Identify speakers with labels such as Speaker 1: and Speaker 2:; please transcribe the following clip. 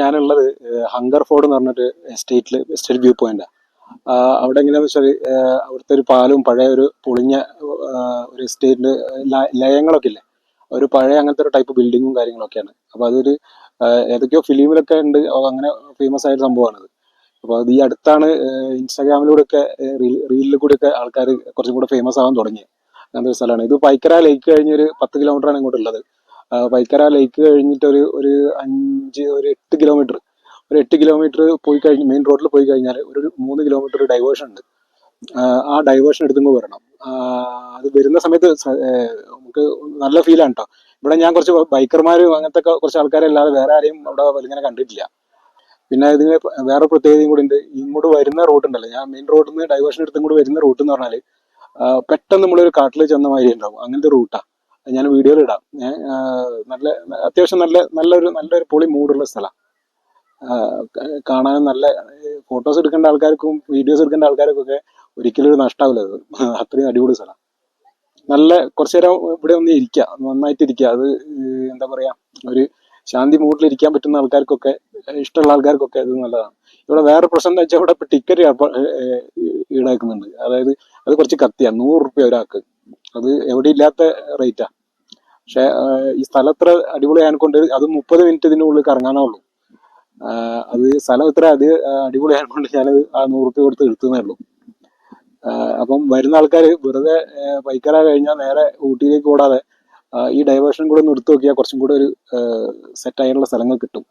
Speaker 1: ഞാനുള്ളത് hunger Ford എന്ന് പറഞ്ഞൊരു എസ്റ്റേറ്റ് വ്യൂ പോയിന്റ്. അവിടെ എങ്ങനെയാന്ന് വെച്ചാൽ അവിടുത്തെ ഒരു പാലും പഴയ ഒരു പൊളിഞ്ഞ ഒരു എസ്റ്റേറ്റിന്റെ ലയങ്ങളൊക്കെ ഇല്ലേ, ഒരു പഴയ അങ്ങനത്തെ ഒരു ടൈപ്പ് ബിൽഡിങ്ങും കാര്യങ്ങളൊക്കെയാണ്. അപ്പൊ അതൊരു ഏതൊക്കെയോ ഫിലിമിലൊക്കെ ഉണ്ട്, അങ്ങനെ ഫേമസ് ആയ ഒരു സംഭവമാണത്. അപ്പൊ അത് ഈ അടുത്താണ് ഇൻസ്റ്റാഗ്രാമിലൂടെ ഒക്കെ റീലിൽ കൂടെ ഒക്കെ ആൾക്കാർ കുറച്ചും കൂടെ ഫേമസ് ആവാൻ തുടങ്ങി. അങ്ങനത്തെ ഒരു സ്ഥലമാണ് ഇത്. പൈക്കര ലേക്ക് കഴിഞ്ഞ് ഒരു 10 കിലോമീറ്ററാണ് ഇങ്ങോട്ടുള്ളത്. പൈക്കര ലേക്ക് കഴിഞ്ഞിട്ട് ഒരു 8 കിലോമീറ്റർ പോയി കഴിഞ്ഞ് മെയിൻ റോഡിൽ പോയി കഴിഞ്ഞാൽ ഒരു 3 കിലോമീറ്റർ ഡൈവേർഷൻ ഉണ്ട്. ആ ഡൈവേർഷൻ എടുത്തുകൊണ്ട് വരണം. അത് വരുന്ന സമയത്ത് നമുക്ക് നല്ല ഫീലാണ് കേട്ടോ. ഇവിടെ ഞാൻ കുറച്ച് ബൈക്കർമാരും അങ്ങനത്തെ കുറച്ച് ആൾക്കാരെ അല്ലാതെ വേറെ ആരെയും അവിടെ ഇങ്ങനെ കണ്ടിട്ടില്ല. പിന്നെ ഇതിന് വേറെ പ്രത്യേകതയും കൂടി ഉണ്ട്. ഇങ്ങോട്ട് വരുന്ന റൂട്ട് ഉണ്ടല്ലോ, ഞാൻ മെയിൻ റോഡിൽ നിന്ന് ഡൈവേർഷൻ എടുത്ത് ഇങ്ങോട്ട് വരുന്ന റൂട്ട് എന്ന് പറഞ്ഞാൽ പെട്ടെന്ന് നമ്മളൊരു കാട്ടിൽ ചെന്ന മാതിരി ഉണ്ടാവും. അങ്ങനത്തെ റൂട്ടാ. ഞാൻ വീഡിയോയിൽ ഇടാം. നല്ല അത്യാവശ്യം നല്ലൊരു പൊളി മൂടുള്ള സ്ഥലമാണ്. കാണാനും നല്ല ഫോട്ടോസ് എടുക്കേണ്ട ആൾക്കാർക്കും വീഡിയോസ് എടുക്കേണ്ട ആൾക്കാർക്കും ഒക്കെ ഒരിക്കലും ഒരു നഷ്ടാവില്ല. അത് അത്രയും അടിപൊളി സ്ഥലം. നല്ല കുറച്ചു നേരം ഇവിടെ ഒന്ന് ഇരിക്കുക, നന്നായിട്ട് ഇരിക്കുക. അത് എന്താ പറയാ, ഒരു ശാന്തി മൂഡിൽ ഇരിക്കാൻ പറ്റുന്ന ആൾക്കാർക്കൊക്കെ, ഇഷ്ടമുള്ള ആൾക്കാർക്കൊക്കെ അത് നല്ലതാണ്. ഇവിടെ വേറെ പ്രശ്നം എന്താ വെച്ചാൽ ഇവിടെ ഇപ്പൊ ടിക്കറ്റ് ഈടാക്കുന്നുണ്ട്. അതായത് അത് കുറച്ച് കത്തിയാ, 100 റുപ്യ ഒരാൾക്ക്. അത് എവിടെ ഇല്ലാത്ത റേറ്റാ. പക്ഷെ ഈ സ്ഥലം ഇത്ര അടിപൊളിയായതുകൊണ്ട് അത് 30 മിനിറ്റ് ഇതിനുള്ളിൽ കറങ്ങാനേ. അത് സ്ഥലം ഇത്ര അടിപൊളിയായതുകൊണ്ട് ഞാനത് ആ 100 റുപ്യ കൊടുത്ത് എടുത്തതേ ഉള്ളൂ. അപ്പം വരുന്ന ആൾക്കാർ വെറുതെ പൈക്കര കഴിഞ്ഞാൽ നേരെ ഊട്ടിയിലേക്ക് ഓടാതെ ഈ ഡൈവേർഷൻ കൂടെ ഒന്ന് എടുത്തു നോക്കിയാൽ കുറച്ചും കൂടെ ഒരു സെറ്റ് ആയിട്ടുള്ള സ്ഥലങ്ങൾ കിട്ടും.